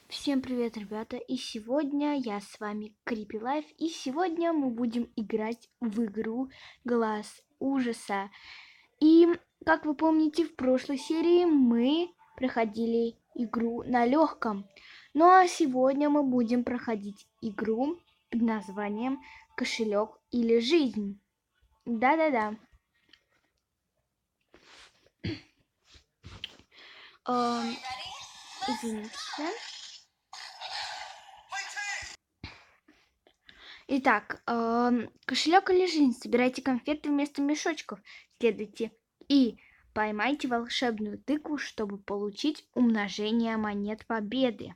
Всем привет, ребята! И сегодня я с вами Creepy Life, и сегодня мы будем играть в игру Глаз ужаса. И, как вы помните, в прошлой серии мы проходили игру на легком. Ну а сегодня мы будем проходить игру под названием Кошелек или жизнь. Да-да-да. Извините. Итак, кошелек или жизнь. Собирайте конфеты вместо мешочков. Следуйте и поймайте волшебную тыкву, чтобы получить умножение монет победы.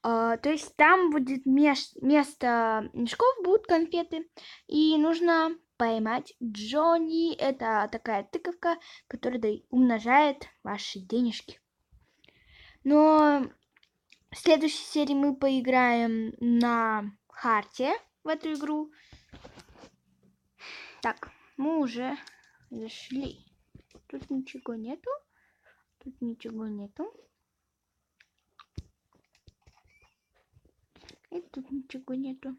То есть там будет вместо мешков будут конфеты. И нужно поймать Джонни. Это такая тыковка, которая умножает ваши денежки. Но в следующей серии мы поиграем на харте в эту игру. Так, мы уже зашли. Тут ничего нету. Тут ничего нету. И тут ничего нету.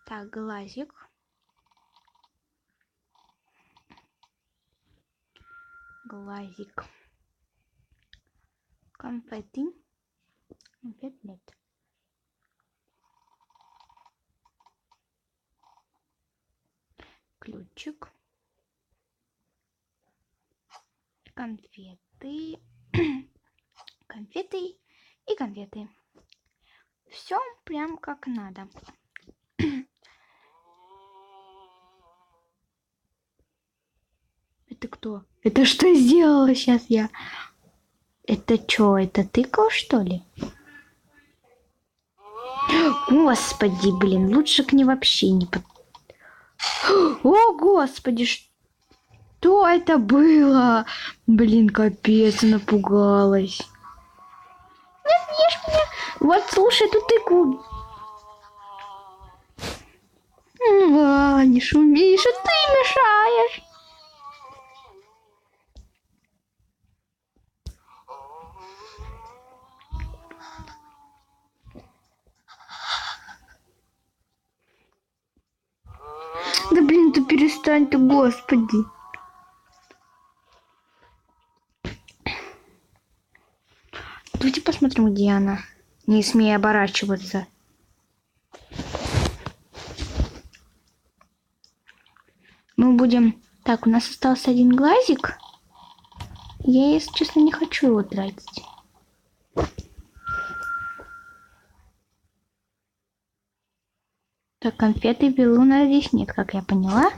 Так, глазик. Глазик. Конфеты. Конфет нет. Ключик. Конфеты. Конфеты и конфеты. Все прям как надо. Это кто? Это что сделала сейчас я? Это что, это тыква, что ли? Господи, блин, лучше к ней вообще не под... О, господи, что это было? Блин, капец, напугалась. Нет, не ешь меня. Вот, слушай, эту тыкву. Не шуми, что ты мешаешь. Да блин, ты перестань ты, господи. Давайте посмотрим, где она. Не смей оборачиваться. Мы будем... Так, у нас остался один глазик. Я, если честно, не хочу его тратить. Так, конфеты Белуна здесь нет, как я поняла.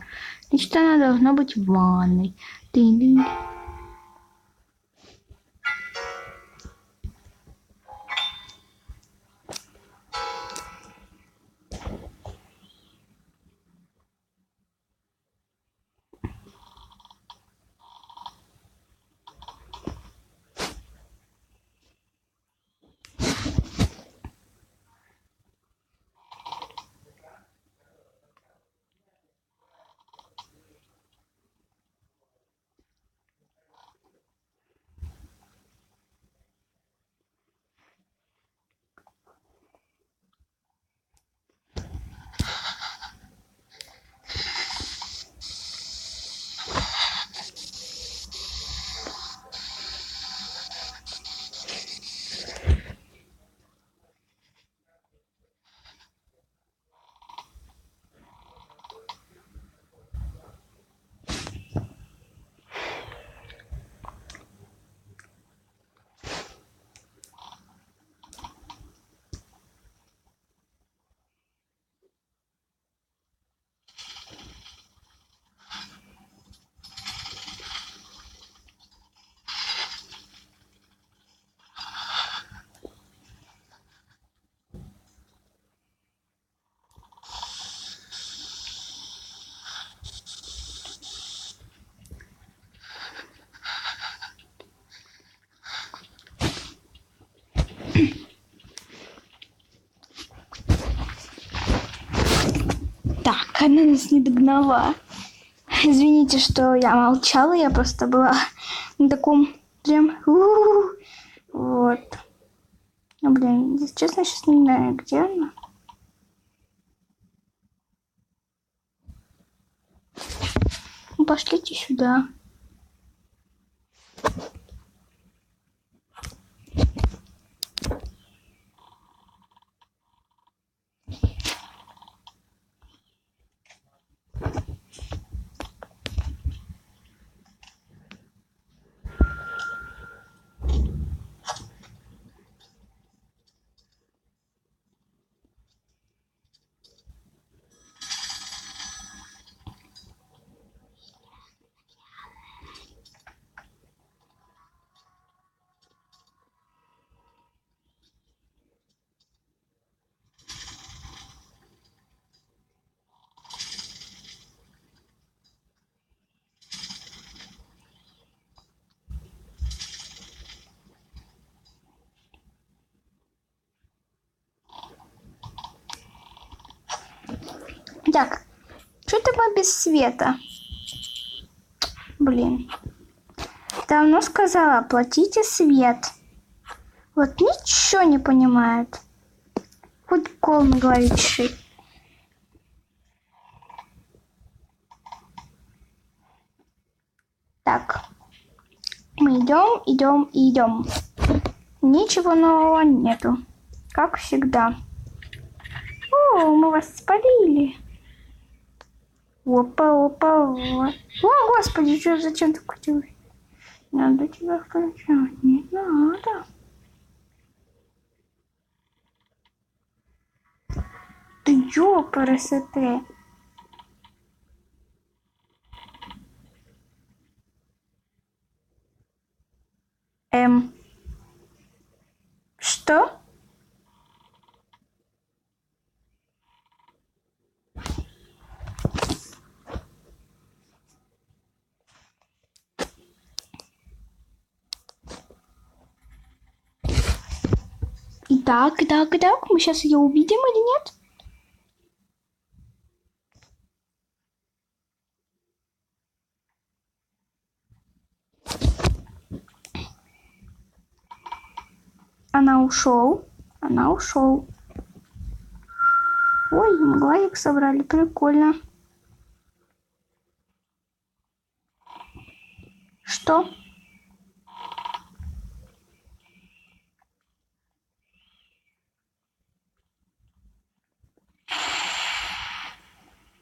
Значит, она должна быть в ванной. Ты-ды. Так, она нас не догнала. Извините, что я молчала, я просто была на таком прям... Вот. Ну, блин, если честно, сейчас не знаю, где она. Ну, пошлите сюда. Так, что-то мы без света. Блин. Давно сказала, оплатите свет. Вот ничего не понимает. Хоть кол на голове чеши. Так. Мы идем, идем и идем. Ничего нового нету. Как всегда. О, мы вас спалили. Опа, опа, опа. О, господи, что, зачем ты хотел? Надо тебя включать. Не надо. Ты ёпарасоте. Что? Итак, мы сейчас ее увидим или нет? Она ушел. Ой, мглаек собрали, прикольно. Что?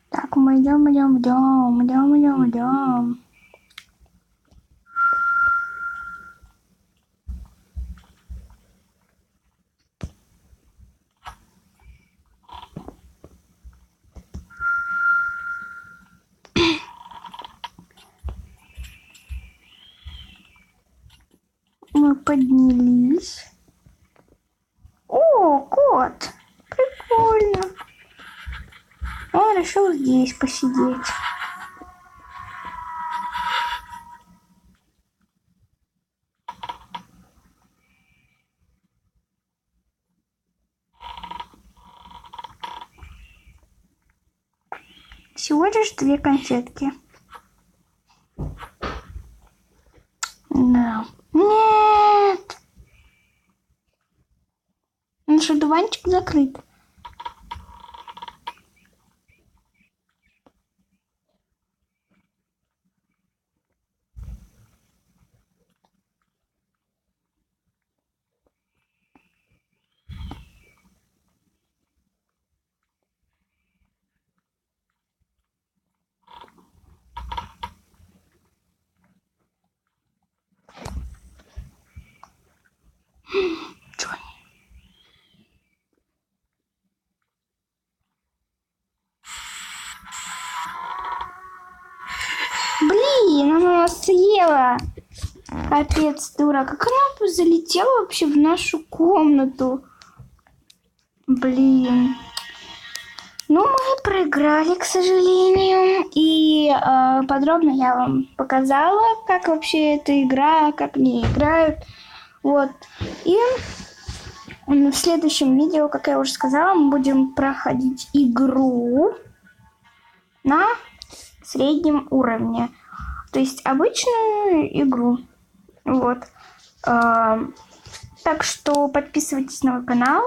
Так, мы идем. Мы поднялись. О, кот! Прикольно. Он решил здесь посидеть. Всего лишь 2 конфетки. Да. Нет! Наш одуванчик закрыт. Джонни. Блин, она нас съела. Капец, дура. Как она залетела вообще в нашу комнату? Блин. Ну, мы проиграли, к сожалению. И подробно я вам показала, как вообще эта игра, как не играют. Вот. И в следующем видео, как я уже сказала, мы будем проходить игру. на среднем уровне. То есть обычную игру. Вот. Так что подписывайтесь на мой канал.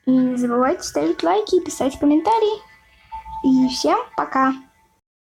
И не забывайте ставить лайки и писать комментарии. И всем пока!